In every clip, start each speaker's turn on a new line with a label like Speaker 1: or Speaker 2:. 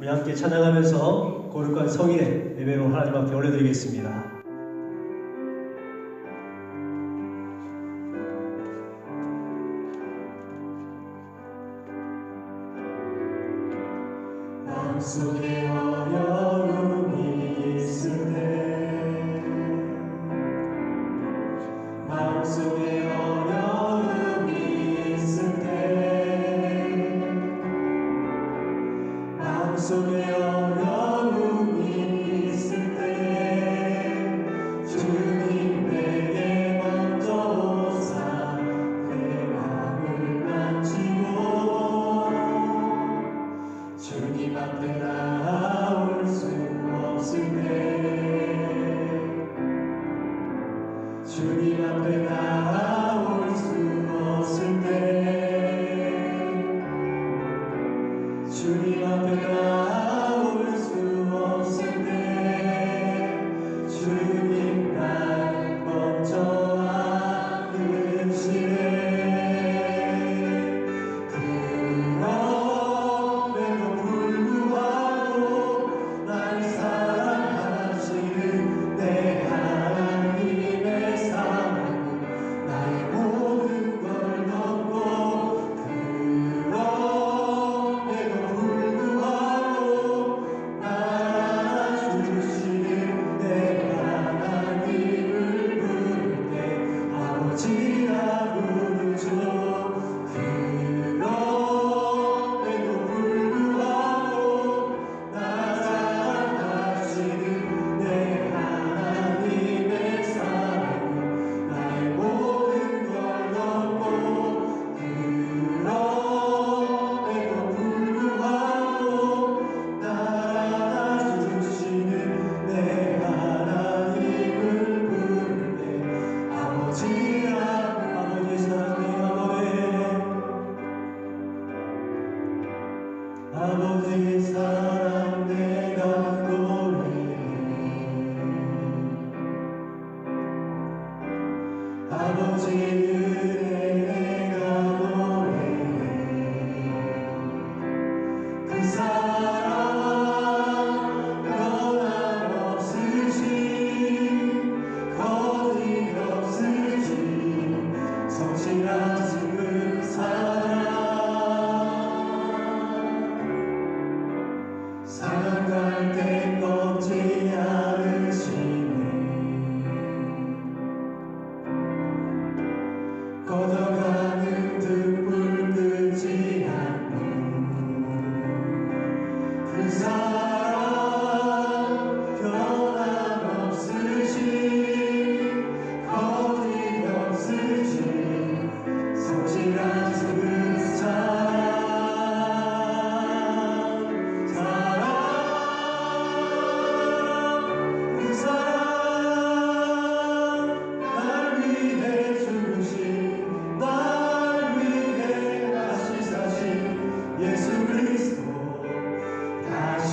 Speaker 1: 우리 함께 찬양하면서 거룩한 성인의 예배로 하나님 앞에 올려드리겠습니다.
Speaker 2: 마음속에 어려움이 있을 때, 마음속에 어려움이 있을 때, 마음속에 어려움이 있을 때, 주님 내게 먼저 오사 내 마음을 만지고 주님 앞에 나올 수 없을 때, 주님 앞에 나올 수 없을 때, 주님 앞에 나올 수 없을 때, 주님 날 먼저 안으시네. 그럼에도 불구하고 날 사랑하시는 내 하나님의 사랑은 나의 모든 걸 덮고, 그럼에도 불구하고 날 주시는 내 하나님을 부를 때 아버지라 부르죠. 그럼에도 불구하고 날 사랑하시는 내 하나님의 사랑은 나의 모든 걸 덮고, 그럼에도 불구하고 날 안아주시는 내 하나님을 부를 때 아버지라 아버지의 사랑의 아버지의 사랑 내가 노래해. 아버지의 은혜 내가 노래해. 그 사랑 변함없으신, 거짓없으신 성실하신 그 사랑, 사랑할 때 꺾지 않으시네. 꺼져가는 등불 끄지 않는 그 사랑, 변함없으신, 거짓없으신 성실하신 그 사랑, 그 사랑, 날 위해 죽으신, 날 위해 다시 사신 예수 그리스도 다시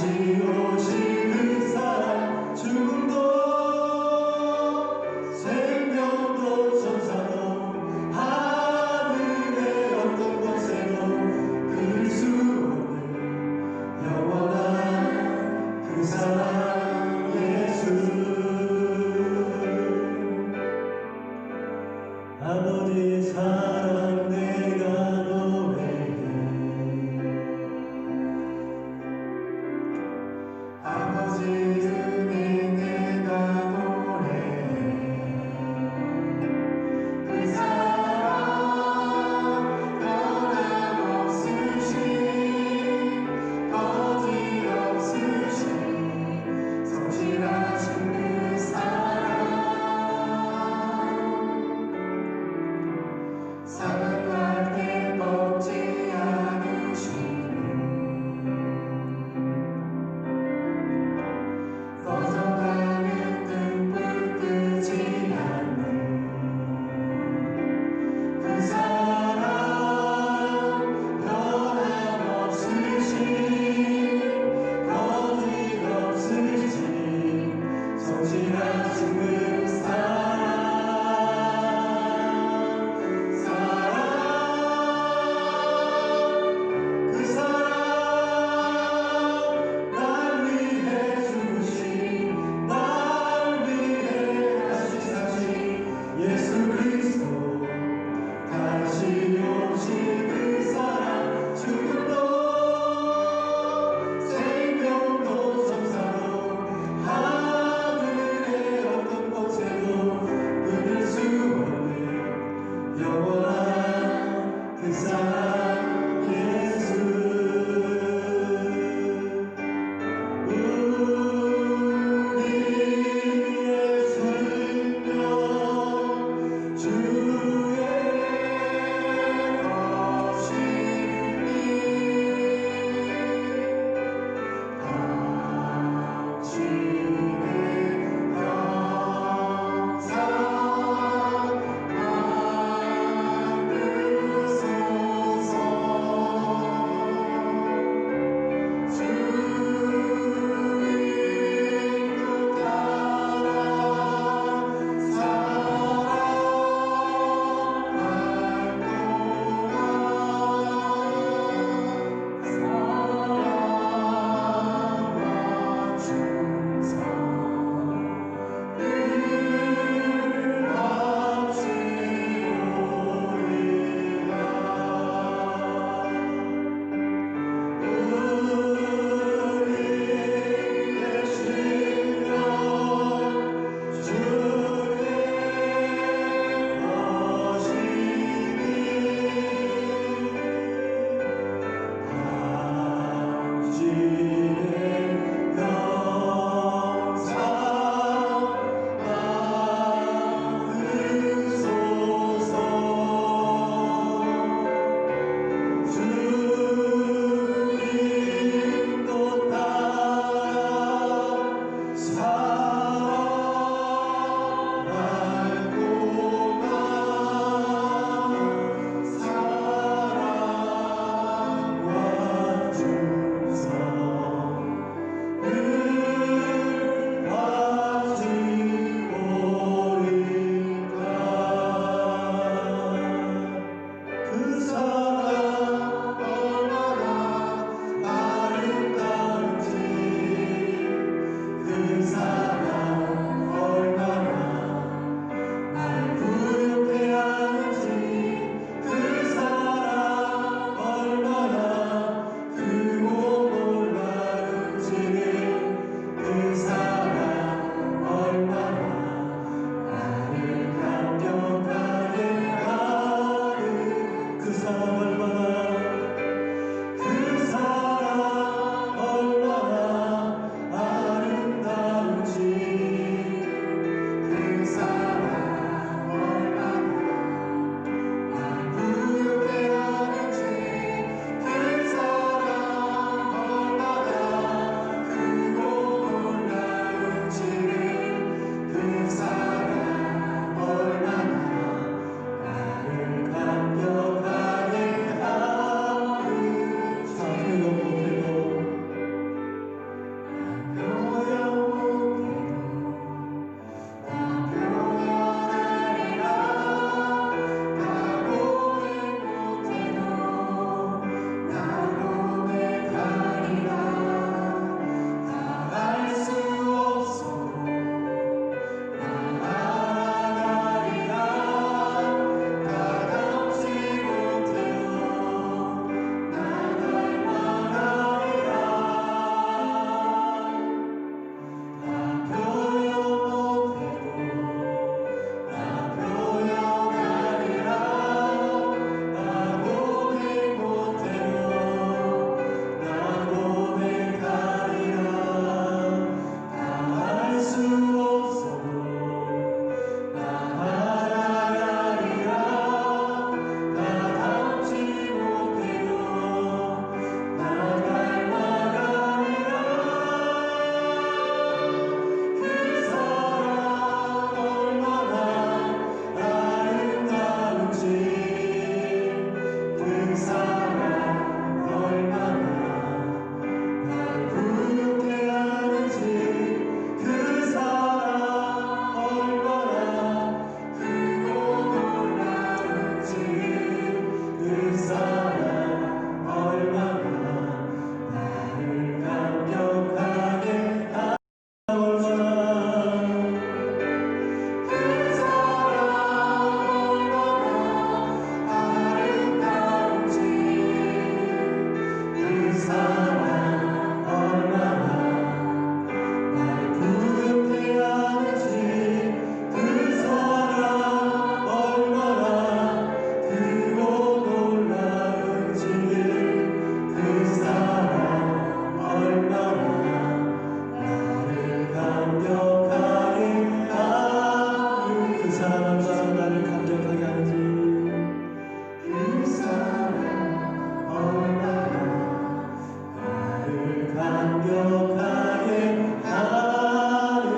Speaker 2: 완벽하게 하는지.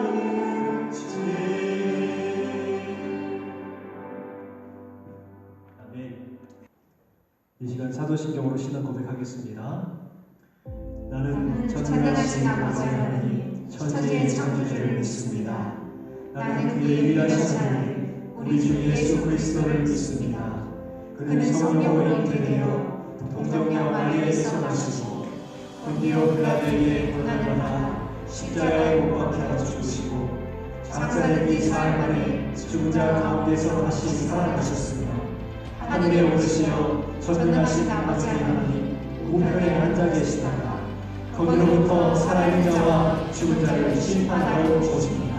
Speaker 1: 아멘. 이 시간 사도신경으로 신앙 고백하겠습니다. 나는
Speaker 3: 전능하신 아버지 하나님, 천지의 창조주를 믿습니다. 나는 그의 유일하신 아들, 우리 주 예수 그리스도를 믿습니다. 그는 성령으로 잉태되어 동정녀 마리아에서 나시고 본디오 빌라도에게 고난을 받아 십자가에 못 박혀 죽으시고 장사된 뒤 사흘 만에 죽은 자 가운데서 다시 살아나셨으며 하늘에 오르시어 전능하신 아버지 하나님 우편에 앉아 계시다가 거기로부터 살아있는 자와 죽은 자를 심판하러 오십니다.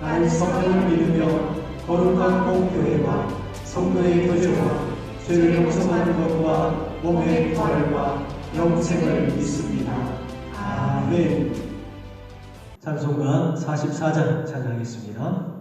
Speaker 3: 나는 성령을 믿으며 거룩한 공교회와 성도의 교제와 죄를 용서하는 것과 몸의 부활과 영생을 믿습니다. 아멘.
Speaker 1: 찬송가 44장 찬양하겠습니다.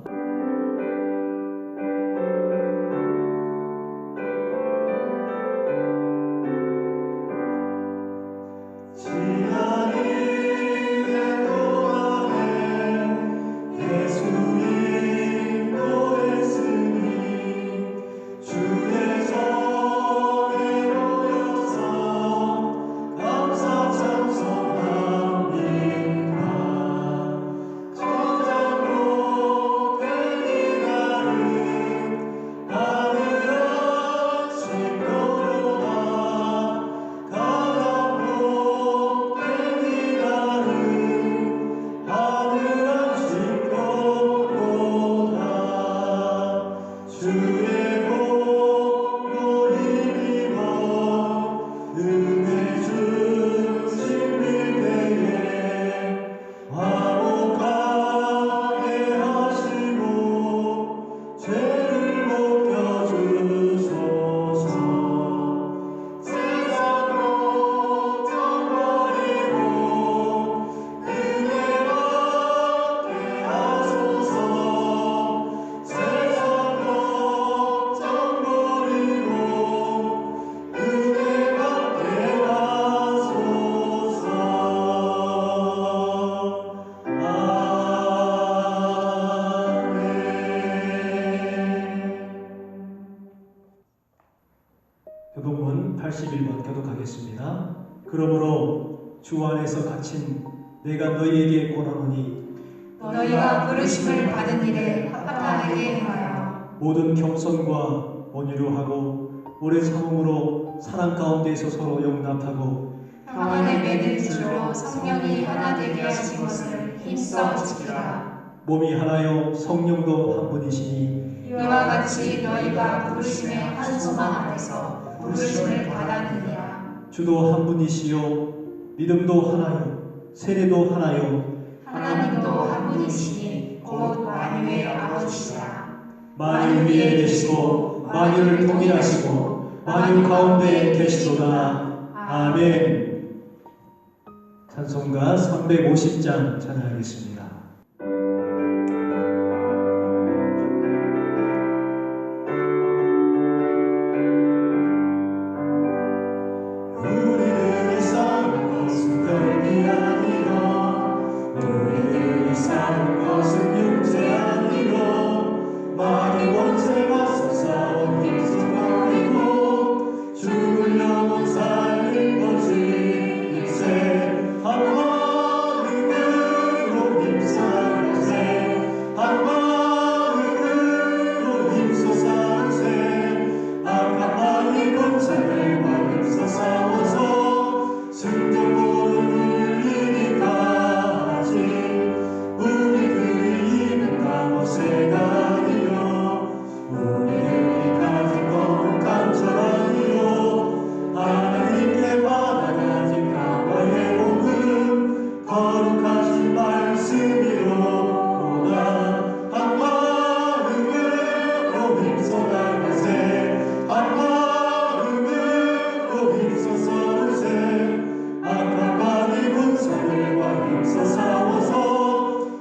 Speaker 1: 교독문 81번 교독하겠습니다. 그러므로 주 안에서 갇힌 내가 너희에게 권하노니
Speaker 3: 너희가 부르심을 받은 일에 합당하게 행하여
Speaker 1: 모든 겸손과 온유로 하고 오래 참음으로 사랑 가운데서 서로 용납하고
Speaker 3: 평안에 맺는 줄로 성령이 하나 되게 하신 것을 힘써 지키라.
Speaker 1: 몸이 하나요 성령도 한 분이시니
Speaker 3: 이와 같이 너희가 부르심의 한 소망 안에서 부르심을 받았느니라.
Speaker 1: 주도 한 분이시요 믿음도 하나요 세례도 하나요
Speaker 3: 하나님도 한 분이시니 곧 만유의 아버지시라.
Speaker 1: 만유 위에 계시고 만유를 통일하시고 만유 가운데 계시도다. 아멘. 찬송가 350장 찬양하겠습니다.
Speaker 2: 우리들이 싸운 것은 별이 아니라 우리들이 싸운 것은 육체 아니라 마귀 원수가 싸운 힘써버리고 죽을 영혼 살린 것이 일세 한마음으로 힘써 살세 한마음으로 힘써 살세 악한 마귀 권세를 힘써 싸워서 승전보를 울리니까 하지 우리들이 이는 까먹새가 아니요 우리들이 가진 거룩한 철 아니요 하나님께 받아가진 강화의 복음 거룩하신 말씀이로다. 한 마음으로 힘써 나가세 한 마음으로 힘써 싸우세 악한 마귀 군사들과 힘써 싸워서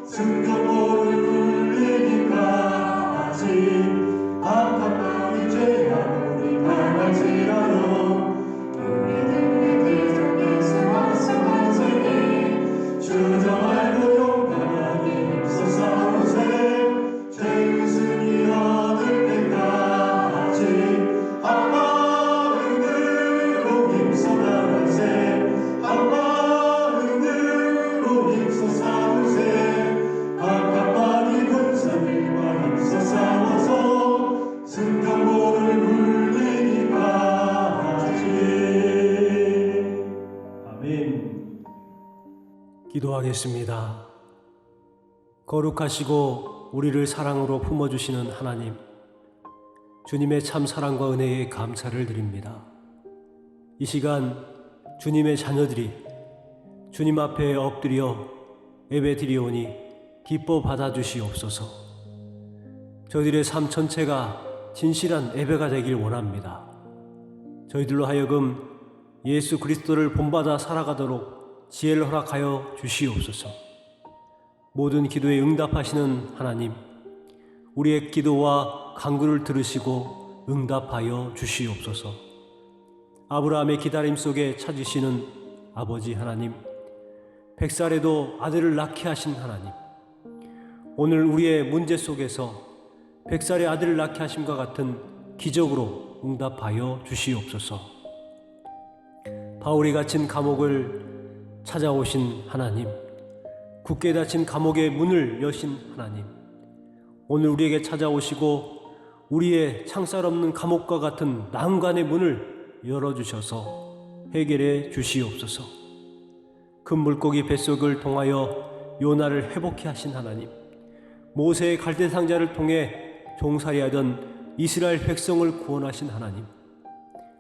Speaker 2: 승전보를 울리니까 하지 악한 마귀 죄악 우리 강할지라도 우리들의 대적의 수많은 권세에
Speaker 4: 기도하겠습니다. 거룩하시고 우리를 사랑으로 품어주시는 하나님, 주님의 참 사랑과 은혜에 감사를 드립니다. 이 시간 주님의 자녀들이 주님 앞에 엎드려 예배드리오니 기뻐 받아주시옵소서. 저희들의 삶 전체가 진실한 예배가 되길 원합니다. 저희들로 하여금 예수 그리스도를 본받아 살아가도록 지혜를 허락하여 주시옵소서. 모든 기도에 응답하시는 하나님, 우리의 기도와 간구를 들으시고 응답하여 주시옵소서. 아브라함의 기다림 속에 찾으시는 아버지 하나님, 100살에도 아들을 낳게 하신 하나님, 오늘 우리의 문제 속에서 100살의 아들을 낳게 하심과 같은 기적으로 응답하여 주시옵소서. 바울이 갇힌 감옥을 찾아오신 하나님, 굳게 닫힌 감옥의 문을 여신 하나님, 오늘 우리에게 찾아오시고 우리의 창살 없는 감옥과 같은 난관의 문을 열어주셔서 해결해 주시옵소서. 큰 물고기 뱃속을 통하여 요나를 회복케 하신 하나님, 모세의 갈대 상자를 통해 종살이하던 이스라엘 백성을 구원하신 하나님,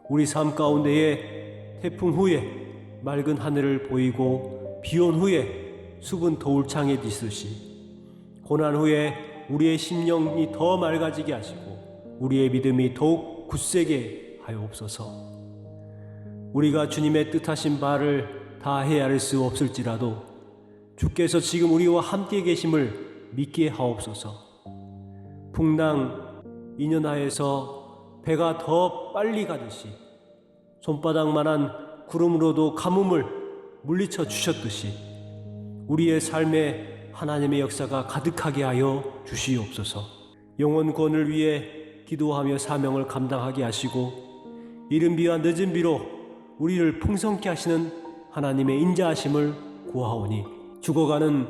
Speaker 4: 우리 삶 가운데에 태풍 후에 맑은 하늘을 보이고 비온 후에 수분 더울창에 뒤쓰시, 고난 후에 우리의 심령이 더 맑아지게 하시고 우리의 믿음이 더욱 굳세게 하여옵소서. 우리가 주님의 뜻하신 바를 다 헤아릴 수 없을지라도 주께서 지금 우리와 함께 계심을 믿게 하옵소서. 풍랑 인연하에서 배가 더 빨리 가듯이 손바닥만한 구름으로도 가뭄을 물리쳐 주셨듯이 우리의 삶에 하나님의 역사가 가득하게 하여 주시옵소서. 영혼 구원을 위해 기도하며 사명을 감당하게 하시고 이른 비와 늦은 비로 우리를 풍성케 하시는 하나님의 인자하심을 구하오니 죽어가는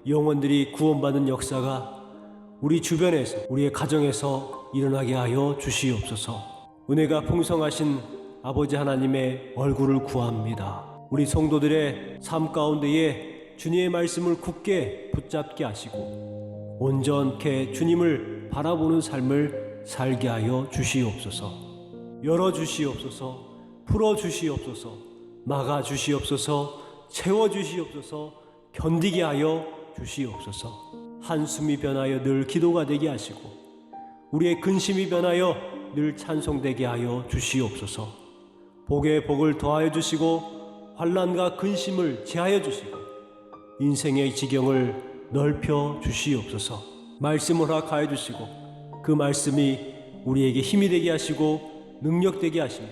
Speaker 4: 영혼들이 구원받는 역사가 우리 주변에서 우리의 가정에서 일어나게 하여 주시옵소서. 은혜가 풍성하신 아버지 하나님의 얼굴을 구합니다. 우리 성도들의 삶 가운데에 주님의 말씀을 굳게 붙잡게 하시고 온전케 주님을 바라보는 삶을 살게 하여 주시옵소서. 열어주시옵소서. 풀어주시옵소서. 막아주시옵소서. 채워주시옵소서. 견디게 하여 주시옵소서. 한숨이 변하여 늘 기도가 되게 하시고 우리의 근심이 변하여 늘 찬송되게 하여 주시옵소서. 복에 복을 더하여 주시고 환난과 근심을 제하여 주시고 인생의 지경을 넓혀 주시옵소서. 말씀을 허락하여 주시고 그 말씀이 우리에게 힘이 되게 하시고 능력되게 하시며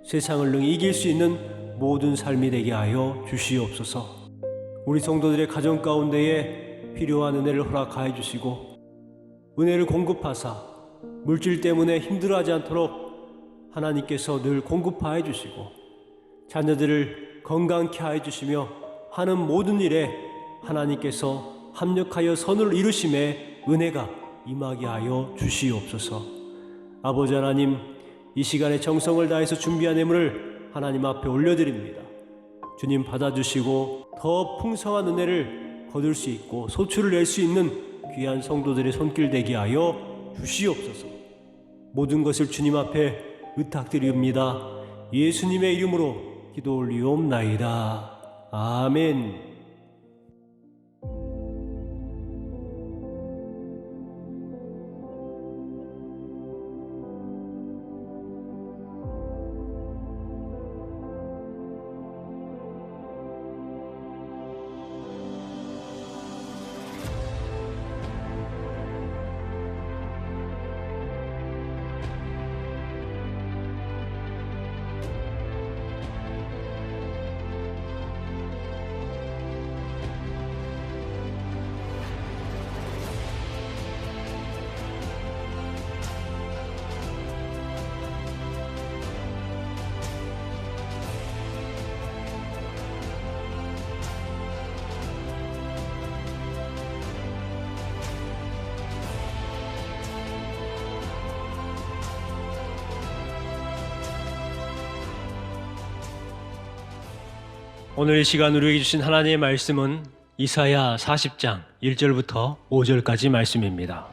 Speaker 4: 세상을 능히 이길 수 있는 모든 삶이 되게 하여 주시옵소서. 우리 성도들의 가정 가운데에 필요한 은혜를 허락하여 주시고 은혜를 공급하사 물질 때문에 힘들어하지 않도록 하나님께서 늘 공급하여 주시고 자녀들을 건강케 하여 주시며 하는 모든 일에 하나님께서 합력하여 선을 이루심에 은혜가 임하게 하여 주시옵소서. 아버지 하나님, 이 시간에 정성을 다해서 준비한 예물을 하나님 앞에 올려드립니다. 주님 받아주시고 더 풍성한 은혜를 거둘 수 있고 소출을 낼 수 있는 귀한 성도들의 손길 되게 하여 주시옵소서. 모든 것을 주님 앞에 의탁드리옵니다. 예수님의 이름으로 기도 올리옵나이다. 아멘. 오늘 이 시간 우리에게 주신 하나님의 말씀은 이사야 40장 1절부터 5절까지 말씀입니다.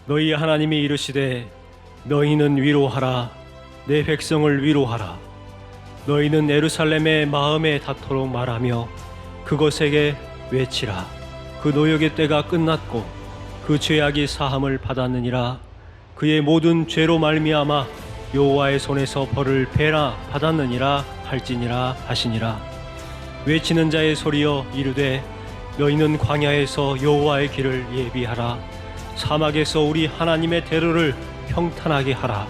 Speaker 4: 너희 하나님이 이르시되 너희는 위로하라 내 백성을 위로하라 너희는 예루살렘의 마음에 닿도록 말하며 그것에게 외치라 그 노역의 때가 끝났고 그 죄악이 사함을 받았느니라 그의 모든 죄로 말미암아 여호와의 손에서 벌을 배나 받았느니라 할지니라 하시니라 외치는 자의 소리여 이르되 너희는 광야에서 여호와의 길을 예비하라 사막에서 우리 하나님의 대로를 평탄하게 하라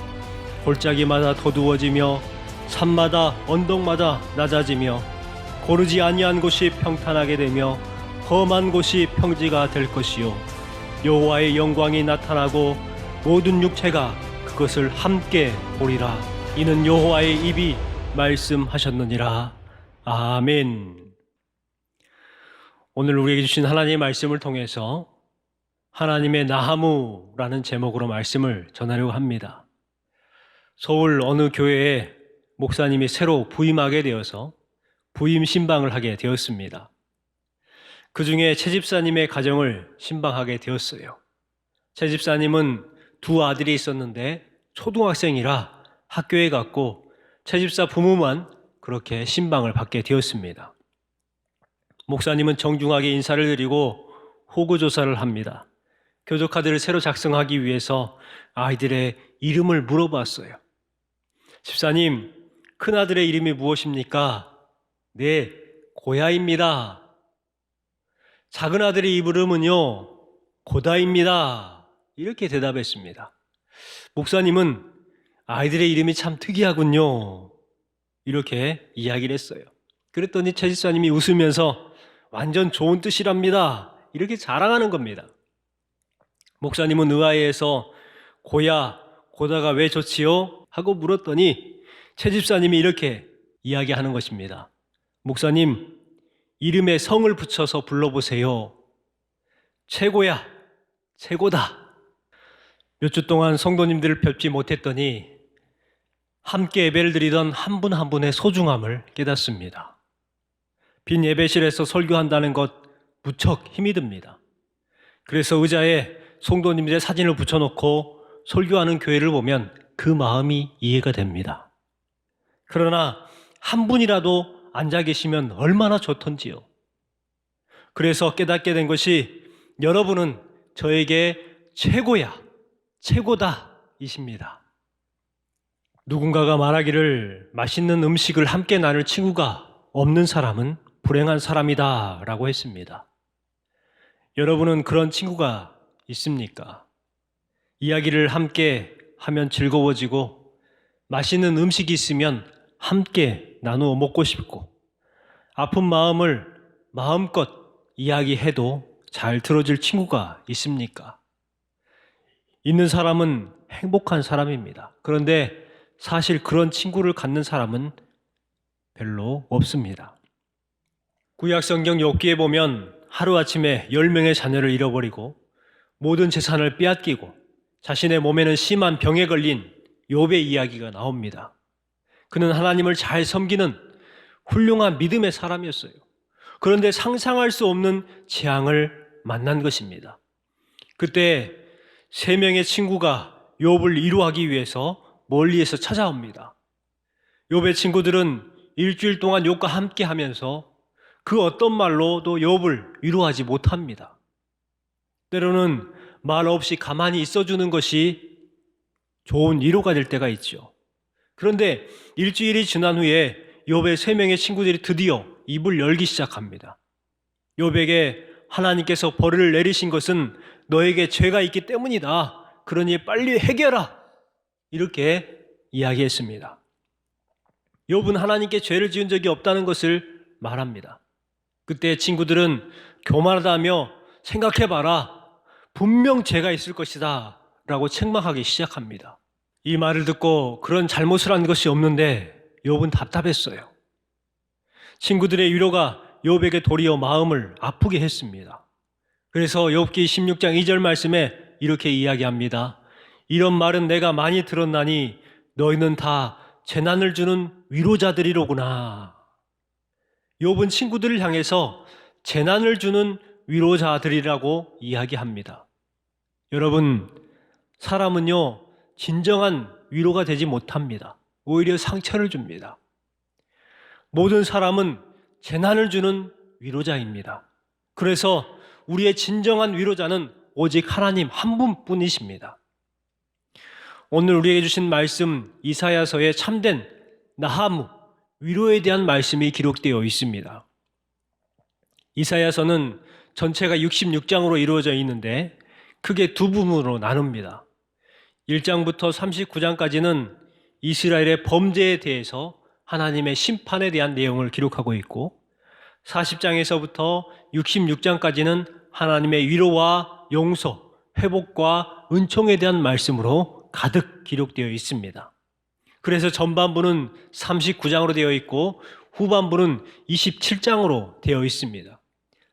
Speaker 4: 골짜기마다 도두어지며 산마다 언덕마다 낮아지며 고르지 아니한 곳이 평탄하게 되며 험한 곳이 평지가 될 것이요 여호와의 영광이 나타나고 모든 육체가 그것을 함께 보리라 이는 여호와의 입이 말씀하셨느니라. 아멘. 오늘 우리에게 주신 하나님의 말씀을 통해서 하나님의 나무라는 제목으로 말씀을 전하려고 합니다. 서울 어느 교회에 목사님이 새로 부임하게 되어서 부임 신방을 하게 되었습니다. 그 중에 최 집사님의 가정을 신방하게 되었어요. 최 집사님은 두 아들이 있었는데 초등학생이라 학교에 갔고 최 집사 부모만 그렇게 신방을 받게 되었습니다. 목사님은 정중하게 인사를 드리고 호구조사를 합니다. 교조카드를 새로 작성하기 위해서 아이들의 이름을 물어봤어요. 집사님, 큰아들의 이름이 무엇입니까? 네, 고야입니다. 작은 아들의 이름은요, 고다입니다. 이렇게 대답했습니다. 목사님은 아이들의 이름이 참 특이하군요. 이렇게 이야기를 했어요. 그랬더니 최 집사님이 웃으면서 완전 좋은 뜻이랍니다. 이렇게 자랑하는 겁니다. 목사님은 의아해해서 고야, 고다가 왜 좋지요? 하고 물었더니 최 집사님이 이렇게 이야기하는 것입니다. 목사님, 이름에 성을 붙여서 불러보세요. 최고야, 최고다. 몇 주 동안 성도님들을 뵙지 못했더니 함께 예배를 드리던 한 분 한 분의 소중함을 깨닫습니다. 빈 예배실에서 설교한다는 것 무척 힘이 듭니다. 그래서 의자에 성도님들의 사진을 붙여놓고 설교하는 교회를 보면 그 마음이 이해가 됩니다. 그러나 한 분이라도 앉아 계시면 얼마나 좋던지요. 그래서 깨닫게 된 것이 여러분은 저에게 최고야, 최고다 이십니다. 누군가가 말하기를 맛있는 음식을 함께 나눌 친구가 없는 사람은 불행한 사람이다 라고 했습니다. 여러분은 그런 친구가 있습니까? 이야기를 함께 하면 즐거워지고 맛있는 음식이 있으면 함께 나누어 먹고 싶고 아픈 마음을 마음껏 이야기해도 잘 들어줄 친구가 있습니까? 있는 사람은 행복한 사람입니다. 그런데 사실 그런 친구를 갖는 사람은 별로 없습니다. 구약성경 욥기에 보면 하루아침에 10명의 자녀를 잃어버리고 모든 재산을 빼앗기고 자신의 몸에는 심한 병에 걸린 욥의 이야기가 나옵니다. 그는 하나님을 잘 섬기는 훌륭한 믿음의 사람이었어요. 그런데 상상할 수 없는 재앙을 만난 것입니다. 그때 3명의 친구가 욥을 위로하기 위해서 멀리에서 찾아옵니다. 욥의 친구들은 일주일 동안 욥과 함께 하면서 그 어떤 말로도 욥을 위로하지 못합니다. 때로는 말 없이 가만히 있어주는 것이 좋은 위로가 될 때가 있죠. 그런데 일주일이 지난 후에 욥의 3명의 친구들이 드디어 입을 열기 시작합니다. 욥에게 하나님께서 벌을 내리신 것은 너에게 죄가 있기 때문이다. 그러니 빨리 해결하라. 이렇게 이야기했습니다. 욥은 하나님께 죄를 지은 적이 없다는 것을 말합니다. 그때 친구들은 교만하다며 생각해봐라. 분명 죄가 있을 것이다. 라고 책망하기 시작합니다. 이 말을 듣고 그런 잘못을 한 것이 없는데 욥은 답답했어요. 친구들의 위로가 욥에게 도리어 마음을 아프게 했습니다. 그래서 욥기 16장 2절 말씀에 이렇게 이야기합니다. 이런 말은 내가 많이 들었나니 너희는 다 재난을 주는 위로자들이로구나. 욥은 친구들을 향해서 재난을 주는 위로자들이라고 이야기합니다. 여러분, 사람은요, 진정한 위로가 되지 못합니다. 오히려 상처를 줍니다. 모든 사람은 재난을 주는 위로자입니다. 그래서 우리의 진정한 위로자는 오직 하나님 한 분뿐이십니다. 오늘 우리에게 주신 말씀 이사야서에 참된 나하무, 위로에 대한 말씀이 기록되어 있습니다. 이사야서는 전체가 66장으로 이루어져 있는데 크게 두 부분으로 나눕니다. 1장부터 39장까지는 이스라엘의 범죄에 대해서 하나님의 심판에 대한 내용을 기록하고 있고 40장에서부터 66장까지는 하나님의 위로와 용서, 회복과 은총에 대한 말씀으로 가득 기록되어 있습니다. 그래서 전반부는 39장으로 되어 있고 후반부는 27장으로 되어 있습니다.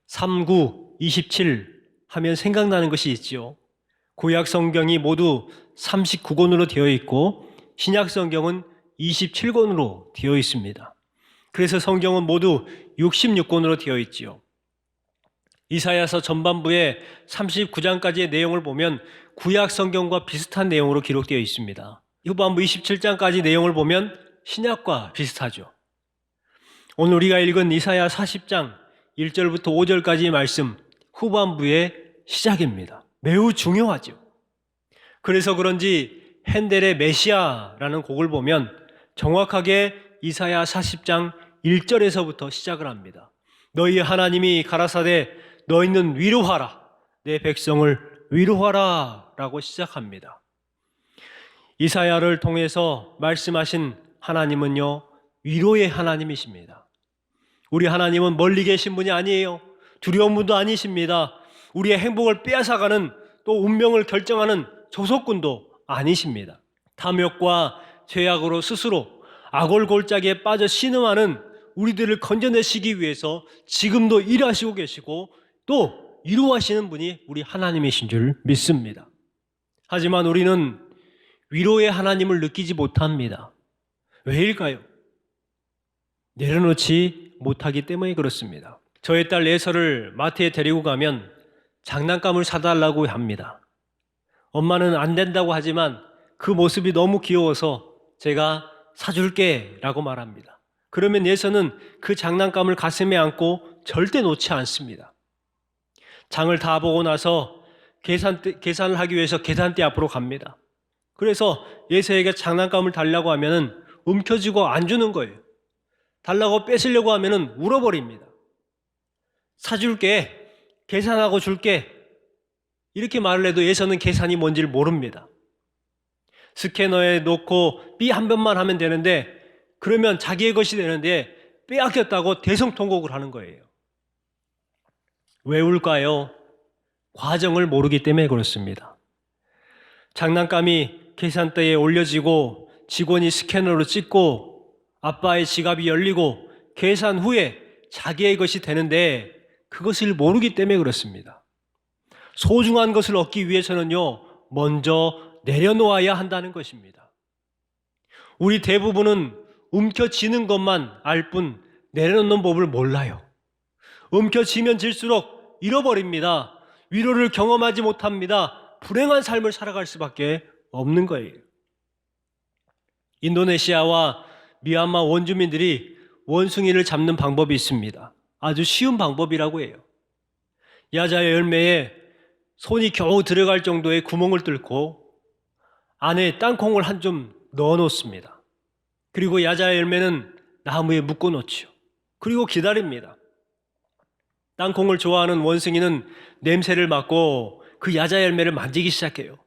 Speaker 4: 39, 27 하면 생각나는 것이 있지요. 구약 성경이 모두 39권으로 되어 있고 신약 성경은 27권으로 되어 있습니다. 그래서 성경은 모두 66권으로 되어 있지요. 이사야서 전반부의 39장까지의 내용을 보면 구약 성경과 비슷한 내용으로 기록되어 있습니다. 후반부 27장까지 내용을 보면 신약과 비슷하죠. 오늘 우리가 읽은 이사야 40장 1절부터 5절까지의 말씀 후반부의 시작입니다. 매우 중요하죠. 그래서 그런지 핸델의 메시아라는 곡을 보면 정확하게 이사야 40장 1절에서부터 시작을 합니다. 너희 하나님이 가라사대 너희는 위로하라, 내 백성을 위로하라 라고 시작합니다. 이사야를 통해서 말씀하신 하나님은요, 위로의 하나님이십니다. 우리 하나님은 멀리 계신 분이 아니에요. 두려운 분도 아니십니다. 우리의 행복을 빼앗아가는 또 운명을 결정하는 조속군도 아니십니다. 탐욕과 죄악으로 스스로 악골골짜기에 빠져 신음하는 우리들을 건져내시기 위해서 지금도 일하시고 계시고 또 위로하시는 분이 우리 하나님이신 줄 믿습니다. 하지만 우리는 위로의 하나님을 느끼지 못합니다. 왜일까요? 내려놓지 못하기 때문에 그렇습니다. 저의 딸 예서를 마트에 데리고 가면 장난감을 사달라고 합니다. 엄마는 안 된다고 하지만 그 모습이 너무 귀여워서 제가 사줄게 라고 말합니다. 그러면 예서는 그 장난감을 가슴에 안고 절대 놓지 않습니다. 장을 다 보고 나서 계산을 하기 위해서 계산대 앞으로 갑니다. 그래서 예서에게 장난감을 달라고 하면은 움켜쥐고 안 주는 거예요. 달라고 뺏으려고 하면은 울어버립니다. 사줄게, 계산하고 줄게 이렇게 말을 해도 예서는 계산이 뭔지를 모릅니다. 스캐너에 놓고 삐 한 번만 하면 되는데 그러면 자기의 것이 되는데 빼앗겼다고 대성통곡을 하는 거예요. 왜 울까요? 과정을 모르기 때문에 그렇습니다. 장난감이 계산대에 올려지고 직원이 스캐너로 찍고 아빠의 지갑이 열리고 계산 후에 자기의 것이 되는데 그것을 모르기 때문에 그렇습니다. 소중한 것을 얻기 위해서는요, 먼저 내려놓아야 한다는 것입니다. 우리 대부분은 움켜쥐는 것만 알 뿐 내려놓는 법을 몰라요. 움켜쥐면 질수록 잃어버립니다. 위로를 경험하지 못합니다. 불행한 삶을 살아갈 수밖에 없는 거예요. 인도네시아와 미얀마 원주민들이 원숭이를 잡는 방법이 있습니다. 아주 쉬운 방법이라고 해요. 야자의 열매에 손이 겨우 들어갈 정도의 구멍을 뚫고 안에 땅콩을 한 좀 넣어 놓습니다. 그리고 야자의 열매는 나무에 묶어 놓죠. 그리고 기다립니다. 땅콩을 좋아하는 원숭이는 냄새를 맡고 그 야자 열매를 만지기 시작해요.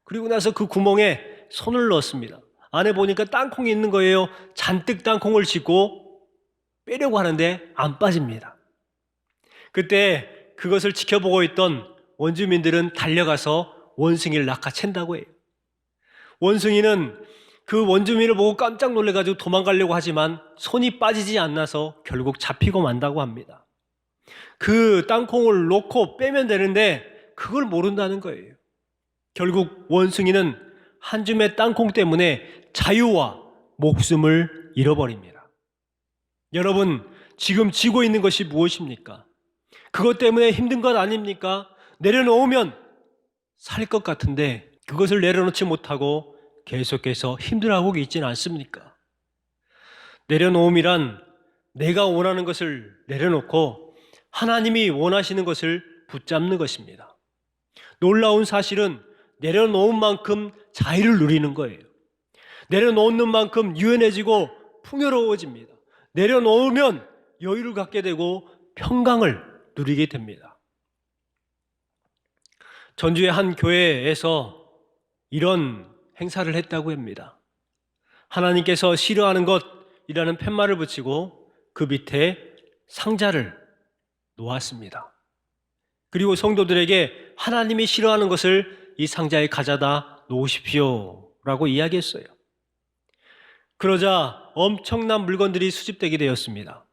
Speaker 4: 그리고 나서 그 구멍에 손을 넣습니다. 안에 보니까 땅콩이 있는 거예요. 잔뜩 땅콩을 짚고 빼려고 하는데 안 빠집니다. 그때 그것을 지켜보고 있던 원주민들은 달려가서 원숭이를 낚아챈다고 해요. 원숭이는 그 원주민을 보고 깜짝 놀라가지고 도망가려고 하지만 손이 빠지지 않아서 결국 잡히고 만다고 합니다. 그 땅콩을 놓고 빼면 되는데 그걸 모른다는 거예요. 결국 원숭이는 한 줌의 땅콩 때문에 자유와 목숨을 잃어버립니다. 여러분, 지금 지고 있는 것이 무엇입니까? 그것 때문에 힘든 것 아닙니까? 내려놓으면 살 것 같은데 그것을 내려놓지 못하고 계속해서 힘들어하고 있지는 않습니까? 내려놓음이란 내가 원하는 것을 내려놓고 하나님이 원하시는 것을 붙잡는 것입니다. 놀라운 사실은 내려놓은 만큼 자유를 누리는 거예요. 내려놓는 만큼 유연해지고 풍요로워집니다. 내려놓으면 여유를 갖게 되고 평강을 누리게 됩니다. 전주의 한 교회에서 이런 행사를 했다고 합니다. 하나님께서 싫어하는 것이라는 팻말을 붙이고 그 밑에 상자를 놓았습니다. 그리고 성도들에게 하나님이 싫어하는 것을 이 상자에 가져다 놓으십시오 라고 이야기했어요. 그러자 엄청난 물건들이 수집되게 되었습니다.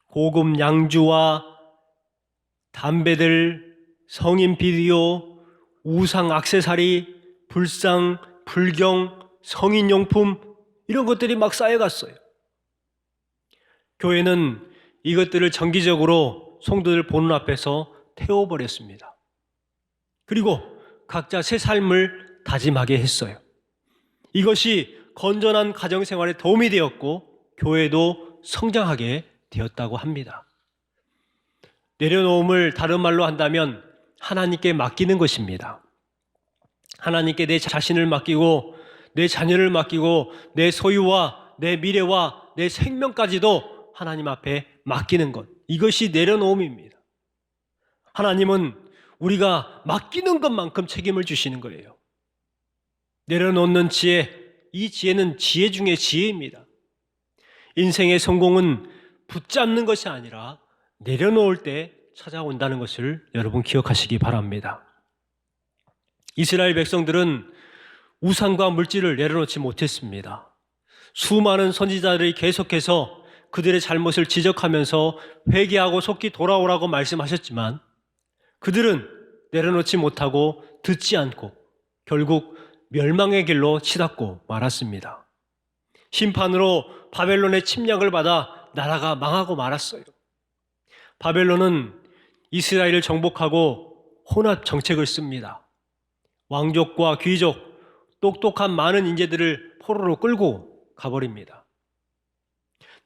Speaker 4: 고급 양주와 담배들, 성인 비디오, 우상 액세서리, 불상, 불경, 성인용품 이런 것들이 막 쌓여갔어요. 교회는 이것들을 정기적으로 성도들 보는 앞에서 태워버렸습니다. 그리고 각자 새 삶을 다짐하게 했어요. 이것이 건전한 가정생활에 도움이 되었고 교회도 성장하게 되었다고 합니다. 내려놓음을 다른 말로 한다면 하나님께 맡기는 것입니다. 하나님께 내 자신을 맡기고 내 자녀를 맡기고 내 소유와 내 미래와 내 생명까지도 하나님 앞에 맡기는 것. 이것이 내려놓음입니다. 하나님은 우리가 맡기는 것만큼 책임을 주시는 거예요. 내려놓는 지혜, 이 지혜는 지혜 중에 지혜입니다. 인생의 성공은 붙잡는 것이 아니라 내려놓을 때 찾아온다는 것을 여러분 기억하시기 바랍니다. 이스라엘 백성들은 우상과 물질을 내려놓지 못했습니다. 수많은 선지자들이 계속해서 그들의 잘못을 지적하면서 회개하고 속히 돌아오라고 말씀하셨지만 그들은 내려놓지 못하고 듣지 않고 결국 멸망의 길로 치닫고 말았습니다. 심판으로 바벨론의 침략을 받아 나라가 망하고 말았어요. 바벨론은 이스라엘을 정복하고 혼합 정책을 씁니다. 왕족과 귀족, 똑똑한 많은 인재들을 포로로 끌고 가버립니다.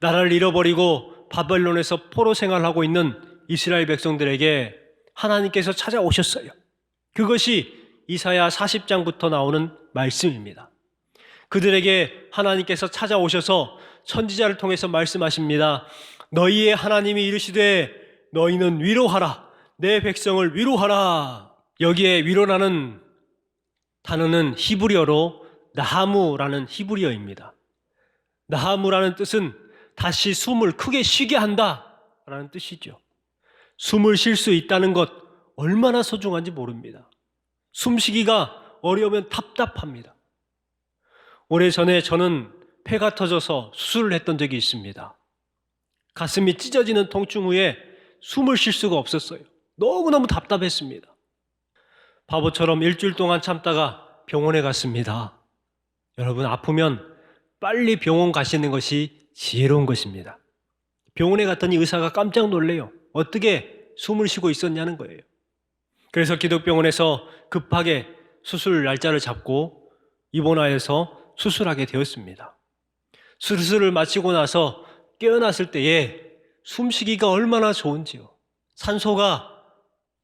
Speaker 4: 나라를 잃어버리고 바벨론에서 포로 생활하고 있는 이스라엘 백성들에게 하나님께서 찾아오셨어요. 그것이 이사야 40장부터 나오는 말씀입니다. 그들에게 하나님께서 찾아오셔서 선지자를 통해서 말씀하십니다. 너희의 하나님이 이르시되 너희는 위로하라. 내 백성을 위로하라. 여기에 위로라는 단어는 히브리어로 나하무라는 히브리어입니다. 나하무라는 뜻은 다시 숨을 크게 쉬게 한다 라는 뜻이죠. 숨을 쉴 수 있다는 것 얼마나 소중한지 모릅니다. 숨쉬기가 어려우면 답답합니다. 오래전에 저는 폐가 터져서 수술을 했던 적이 있습니다. 가슴이 찢어지는 통증 후에 숨을 쉴 수가 없었어요. 너무너무 답답했습니다. 바보처럼 일주일 동안 참다가 병원에 갔습니다. 여러분, 아프면 빨리 병원 가시는 것이 지혜로운 것입니다. 병원에 갔더니 의사가 깜짝 놀래요. 어떻게 숨을 쉬고 있었냐는 거예요. 그래서 기독병원에서 급하게 수술 날짜를 잡고 입원하여서 수술하게 되었습니다. 수술을 마치고 나서 깨어났을 때에 숨쉬기가 얼마나 좋은지요. 산소가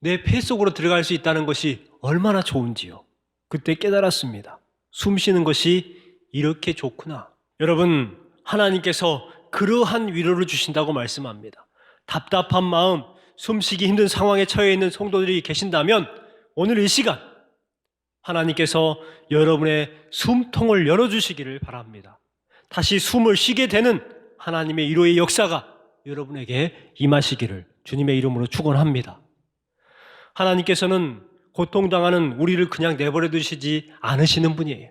Speaker 4: 내 폐 속으로 들어갈 수 있다는 것이 얼마나 좋은지요. 그때 깨달았습니다. 숨쉬는 것이 이렇게 좋구나. 여러분, 하나님께서 그러한 위로를 주신다고 말씀합니다. 답답한 마음, 숨쉬기 힘든 상황에 처해 있는 성도들이 계신다면 오늘 이 시간 하나님께서 여러분의 숨통을 열어주시기를 바랍니다. 다시 숨을 쉬게 되는 하나님의 위로의 역사가 여러분에게 임하시기를 주님의 이름으로 축원합니다. 하나님께서는 고통당하는 우리를 그냥 내버려 두시지 않으시는 분이에요.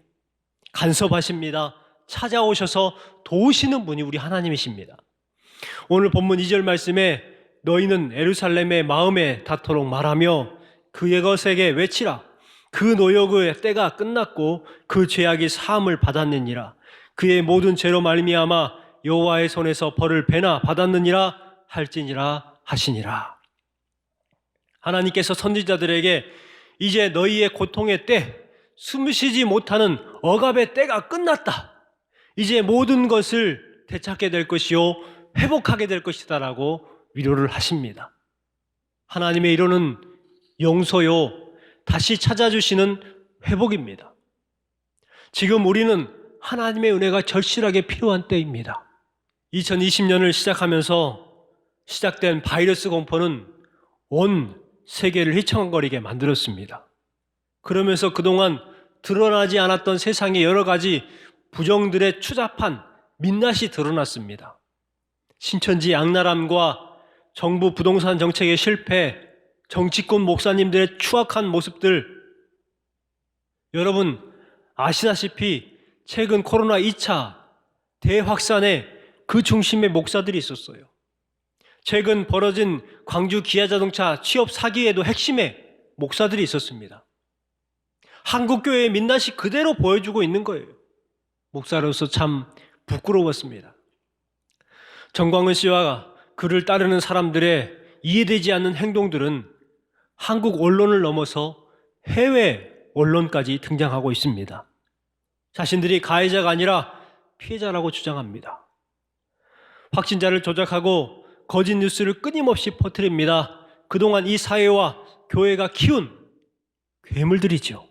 Speaker 4: 간섭하십니다. 찾아오셔서 도우시는 분이 우리 하나님이십니다. 오늘 본문 2절 말씀에 너희는 예루살렘의 마음에 닿도록 말하며 그의 것에게 외치라. 그 노역의 때가 끝났고 그 죄악이 사함을 받았느니라. 그의 모든 죄로 말미암아 여호와의 손에서 벌을 배나 받았느니라. 할지니라 하시니라. 하나님께서 선지자들에게 이제 너희의 고통의 때, 숨쉬지 못하는 억압의 때가 끝났다. 이제 모든 것을 되찾게 될 것이요 회복하게 될 것이다 라고 위로를 하십니다. 하나님의 위로는 용서요, 다시 찾아주시는 회복입니다. 지금 우리는 하나님의 은혜가 절실하게 필요한 때입니다. 2020년을 시작하면서 시작된 바이러스 공포는 온 세계를 휘청거리게 만들었습니다. 그러면서 그동안 드러나지 않았던 세상의 여러 가지 부정들의 추잡한 민낯이 드러났습니다. 신천지 악랄함과 정부 부동산 정책의 실패, 정치권 목사님들의 추악한 모습들, 여러분 아시다시피 최근 코로나 2차 대확산에 그 중심에 목사들이 있었어요. 최근 벌어진 광주 기아자동차 취업 사기에도 핵심에 목사들이 있었습니다. 한국교회의 민낯이 그대로 보여주고 있는 거예요. 목사로서 참 부끄러웠습니다. 정광훈 씨와 그를 따르는 사람들의 이해되지 않는 행동들은 한국 언론을 넘어서 해외 언론까지 등장하고 있습니다. 자신들이 가해자가 아니라 피해자라고 주장합니다. 확진자를 조작하고 거짓 뉴스를 끊임없이 퍼뜨립니다. 그동안 이 사회와 교회가 키운 괴물들이죠.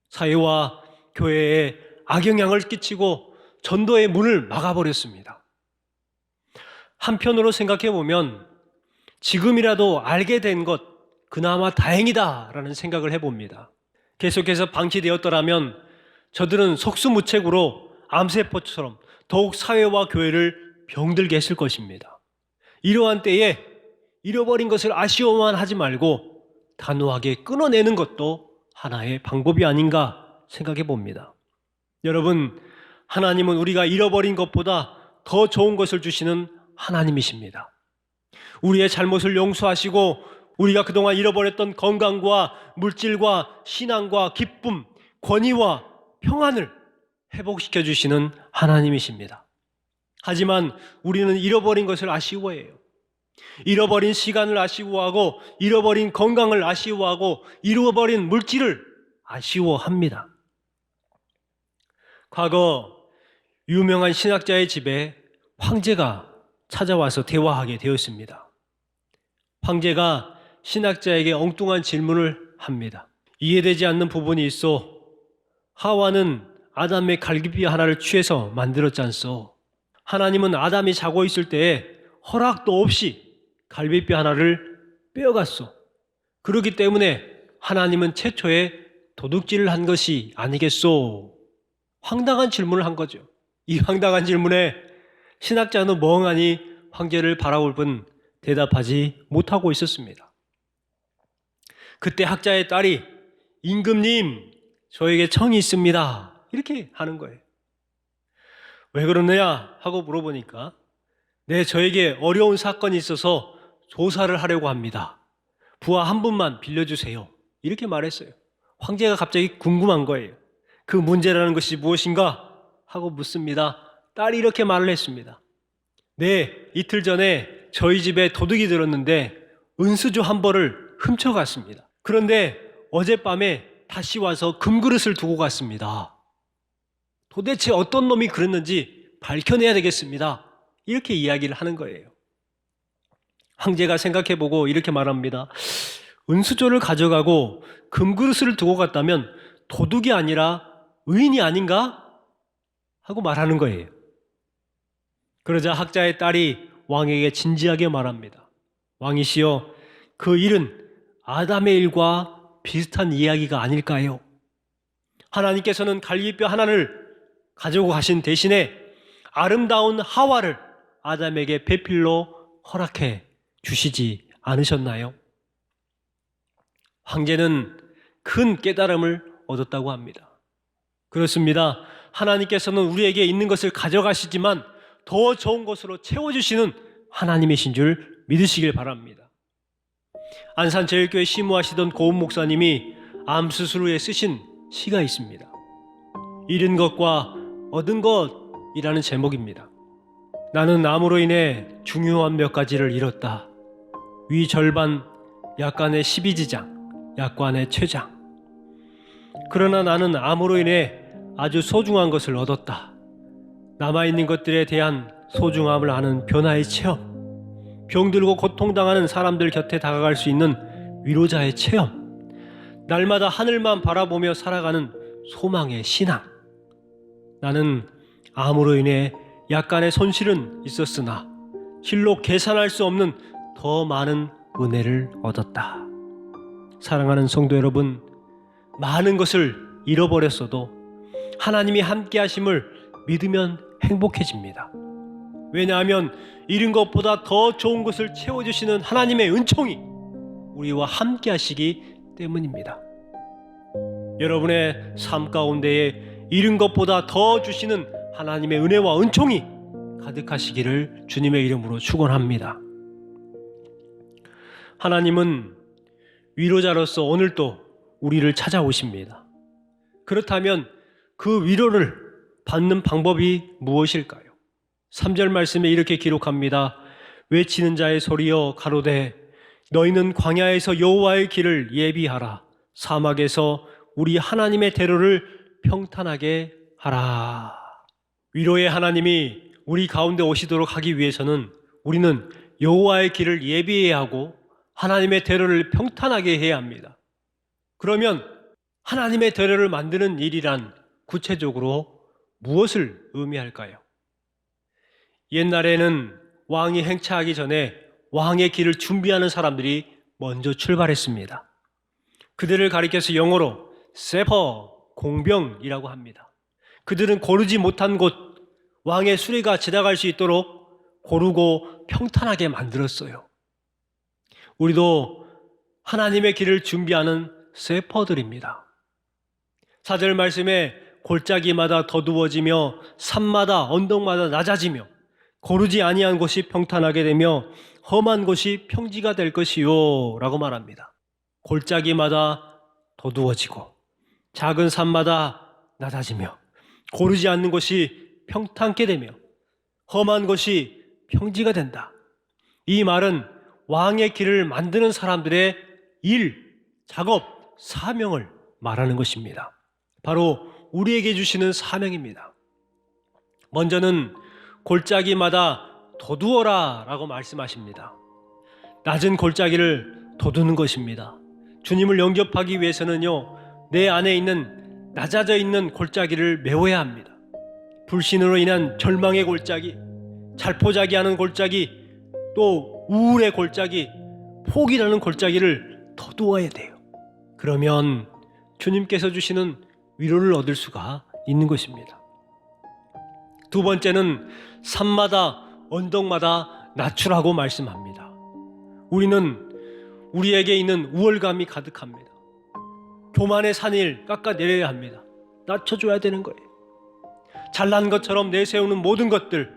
Speaker 4: 사회와 교회에 악영향을 끼치고 전도의 문을 막아버렸습니다. 한편으로 생각해 보면 지금이라도 알게 된 것 그나마 다행이다라는 생각을 해봅니다. 계속해서 방치되었더라면 저들은 속수무책으로 암세포처럼 더욱 사회와 교회를 병들게 했을 것입니다. 이러한 때에 잃어버린 것을 아쉬워만 하지 말고 단호하게 끊어내는 것도 하나의 방법이 아닌가 생각해 봅니다. 여러분, 하나님은 우리가 잃어버린 것보다 더 좋은 것을 주시는 하나님이십니다. 우리의 잘못을 용서하시고 우리가 그동안 잃어버렸던 건강과 물질과 신앙과 기쁨, 권위와 평안을 회복시켜 주시는 하나님이십니다. 하지만 우리는 잃어버린 것을 아쉬워해요. 잃어버린 시간을 아쉬워하고 잃어버린 건강을 아쉬워하고 잃어버린 물질을 아쉬워합니다. 과거 유명한 신학자의 집에 황제가 찾아와서 대화하게 되었습니다. 황제가 신학자에게 엉뚱한 질문을 합니다. 이해되지 않는 부분이 있어. 하와는 아담의 갈비뼈 하나를 취해서 만들었지 않소. 하나님은 아담이 자고 있을 때에 허락도 없이 갈비뼈 하나를 빼어갔소. 그렇기 때문에 하나님은 최초에 도둑질을 한 것이 아니겠소. 황당한 질문을 한 거죠. 이 황당한 질문에 신학자는 멍하니 황제를 바라볼 뿐 대답하지 못하고 있었습니다. 그때 학자의 딸이 임금님, 저에게 청이 있습니다. 이렇게 하는 거예요. 왜 그러느냐 하고 물어보니까 저에게 어려운 사건이 있어서 조사를 하려고 합니다. 부하 한 분만 빌려주세요. 이렇게 말했어요. 황제가 갑자기 궁금한 거예요. 그 문제라는 것이 무엇인가 하고 묻습니다. 딸이 이렇게 말을 했습니다. 이틀 전에 저희 집에 도둑이 들었는데 은수저 한 벌을 훔쳐갔습니다. 그런데 어젯밤에 다시 와서 금그릇을 두고 갔습니다. 도대체 어떤 놈이 그랬는지 밝혀내야 되겠습니다. 이렇게 이야기를 하는 거예요. 황제가 생각해보고 이렇게 말합니다. 은수저를 가져가고 금그릇을 두고 갔다면 도둑이 아니라 의인이 아닌가? 하고 말하는 거예요. 그러자 학자의 딸이 왕에게 진지하게 말합니다. 왕이시여, 그 일은 아담의 일과 비슷한 이야기가 아닐까요? 하나님께서는 갈비뼈 하나를 가지고 가신 대신에 아름다운 하와를 아담에게 배필로 허락해 주시지 않으셨나요? 황제는 큰 깨달음을 얻었다고 합니다. 그렇습니다. 하나님께서는 우리에게 있는 것을 가져가시지만 더 좋은 것으로 채워주시는 하나님이신 줄 믿으시길 바랍니다. 안산제일교회 시무하시던 고은 목사님이 암수술 후에 쓰신 시가 있습니다. 잃은 것과 얻은 것이라는 제목입니다. 나는 암으로 인해 중요한 몇 가지를 잃었다. 위 절반, 약간의 12지장, 약간의 췌장. 그러나 나는 암으로 인해 아주 소중한 것을 얻었다. 남아있는 것들에 대한 소중함을 아는 변화의 체험. 병들고 고통당하는 사람들 곁에 다가갈 수 있는 위로자의 체험. 날마다 하늘만 바라보며 살아가는 소망의 신앙. 나는 암으로 인해 약간의 손실은 있었으나 실로 계산할 수 없는 더 많은 은혜를 얻었다. 사랑하는 성도 여러분, 많은 것을 잃어버렸어도 하나님이 함께 하심을 믿으면 행복해집니다. 왜냐하면 잃은 것보다 더 좋은 것을 채워주시는 하나님의 은총이 우리와 함께 하시기 때문입니다. 여러분의 삶 가운데에 잃은 것보다 더 주시는 하나님의 은혜와 은총이 가득하시기를 주님의 이름으로 축원합니다. 하나님은 위로자로서 오늘도 우리를 찾아오십니다. 그렇다면 그 위로를 받는 방법이 무엇일까요? 3절 말씀에 이렇게 기록합니다. 외치는 자의 소리여 가로되 너희는 광야에서 여호와의 길을 예비하라. 사막에서 우리 하나님의 대로를 평탄하게 하라. 위로의 하나님이 우리 가운데 오시도록 하기 위해서는 우리는 여호와의 길을 예비해야 하고 하나님의 대로를 평탄하게 해야 합니다. 그러면 하나님의 대로를 만드는 일이란 구체적으로 무엇을 의미할까요? 옛날에는 왕이 행차하기 전에 왕의 길을 준비하는 사람들이 먼저 출발했습니다. 그들을 가리켜서 영어로 세퍼, 공병이라고 합니다. 그들은 고르지 못한 곳, 왕의 수레가 지나갈 수 있도록 고르고 평탄하게 만들었어요. 우리도 하나님의 길을 준비하는 세퍼들입니다. 4절 말씀에 골짜기마다 더두어지며 산마다 언덕마다 낮아지며 고르지 아니한 곳이 평탄하게 되며 험한 곳이 평지가 될 것이요 라고 말합니다. 골짜기마다 더두어지고 작은 산마다 낮아지며 고르지 않는 곳이 평탄케 되며 험한 곳이 평지가 된다. 이 말은 왕의 길을 만드는 사람들의 일, 작업, 사명을 말하는 것입니다. 바로 우리에게 주시는 사명입니다. 먼저는 골짜기마다 더두어라 라고 말씀하십니다. 낮은 골짜기를 더두는 것입니다. 주님을 영접하기 위해서는요, 내 안에 있는 낮아져 있는 골짜기를 메워야 합니다. 불신으로 인한 절망의 골짜기, 잘포자기하는 골짜기, 또 우울의 골짜기, 포기라는 골짜기를 더두어야 돼요. 그러면 주님께서 주시는 위로를 얻을 수가 있는 것입니다. 두 번째는 산마다 언덕마다 낮추라고 말씀합니다. 우리는 우리에게 있는 우월감이 가득합니다. 교만의 산을 깎아내려야 합니다. 낮춰줘야 되는 거예요. 잘난 것처럼 내세우는 모든 것들,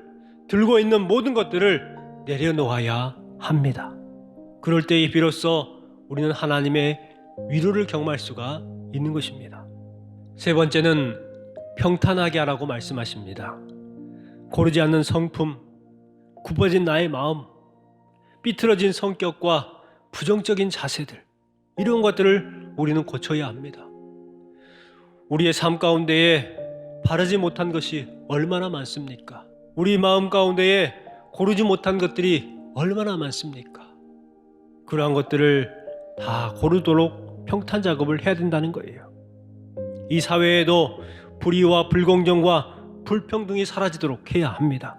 Speaker 4: 들고 있는 모든 것들을 내려놓아야 합니다. 그럴 때에 비로소 우리는 하나님의 위로를 경험할 수가 있는 것입니다. 세 번째는 평탄하게 하라고 말씀하십니다. 고르지 않는 성품, 굽어진 나의 마음, 삐뚤어진 성격과 부정적인 자세들, 이런 것들을 우리는 고쳐야 합니다. 우리의 삶 가운데에 바르지 못한 것이 얼마나 많습니까? 우리 마음 가운데에 고르지 못한 것들이 얼마나 많습니까? 그러한 것들을 다 고르도록 평탄 작업을 해야 된다는 거예요. 이 사회에도 불의와 불공정과 불평등이 사라지도록 해야 합니다.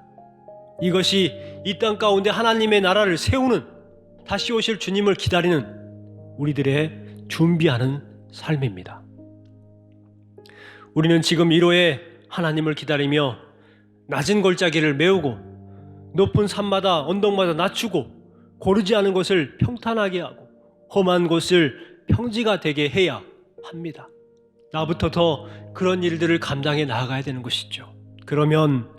Speaker 4: 이것이 이 땅 가운데 하나님의 나라를 세우는, 다시 오실 주님을 기다리는 우리들의 준비하는 삶입니다. 우리는 지금 위로에 하나님을 기다리며 낮은 골짜기를 메우고 높은 산마다 언덕마다 낮추고 고르지 않은 곳을 평탄하게 하고 험한 곳을 평지가 되게 해야 합니다. 나부터 더 그런 일들을 감당해 나아가야 되는 것이죠. 그러면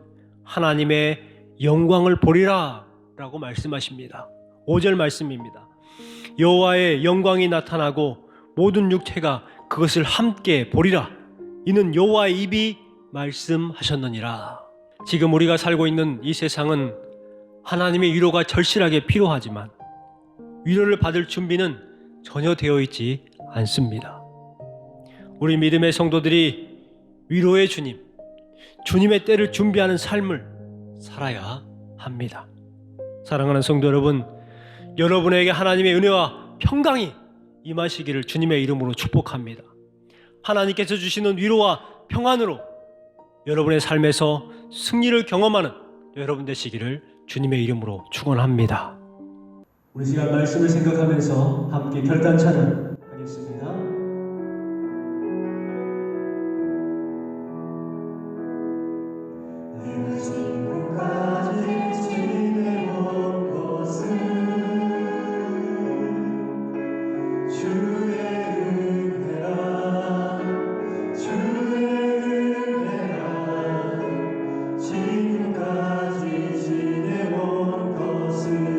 Speaker 4: 하나님의 영광을 보리라 라고 말씀하십니다. 5절 말씀입니다. 여호와의 영광이 나타나고 모든 육체가 그것을 함께 보리라. 이는 여호와의 입이 말씀하셨느니라. 지금 우리가 살고 있는 이 세상은 하나님의 위로가 절실하게 필요하지만 위로를 받을 준비는 전혀 되어 있지 않습니다. 우리 믿음의 성도들이 위로의 주님, 주님의 때를 준비하는 삶을 살아야 합니다. 사랑하는 성도 여러분, 여러분에게 하나님의 은혜와 평강이 임하시기를 주님의 이름으로 축복합니다. 하나님께서 주시는 위로와 평안으로 여러분의 삶에서 승리를 경험하는 여러분 되시기를 주님의 이름으로 축원합니다.
Speaker 1: 우리 시간 말씀을 생각하면서 함께 결단 찬양 하겠습니다.
Speaker 2: 지금까지 지내온 것은 주의 은혜라 지금까지 지내온 것은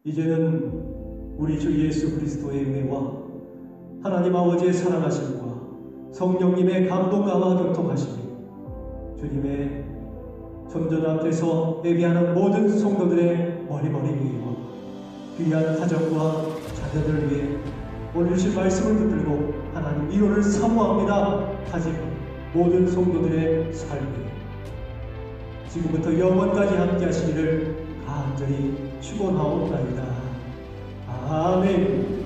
Speaker 1: 이제는 우리 주 예수 그리스도의 은혜와 하나님 아버지의 사랑하심과 성령님의 감동감화 교통하심이 주님의 전전 앞에서 예비하는 모든 성도들의 머리머리 위와 귀한 가정과 자녀들 위해 오늘 주신 말씀을 붙들고 하나님 위로를 사모합니다 하신 모든 성도들의 삶에 지금부터 영원까지 함께 하시기를 간절히 축원하옵나이다. 아멘.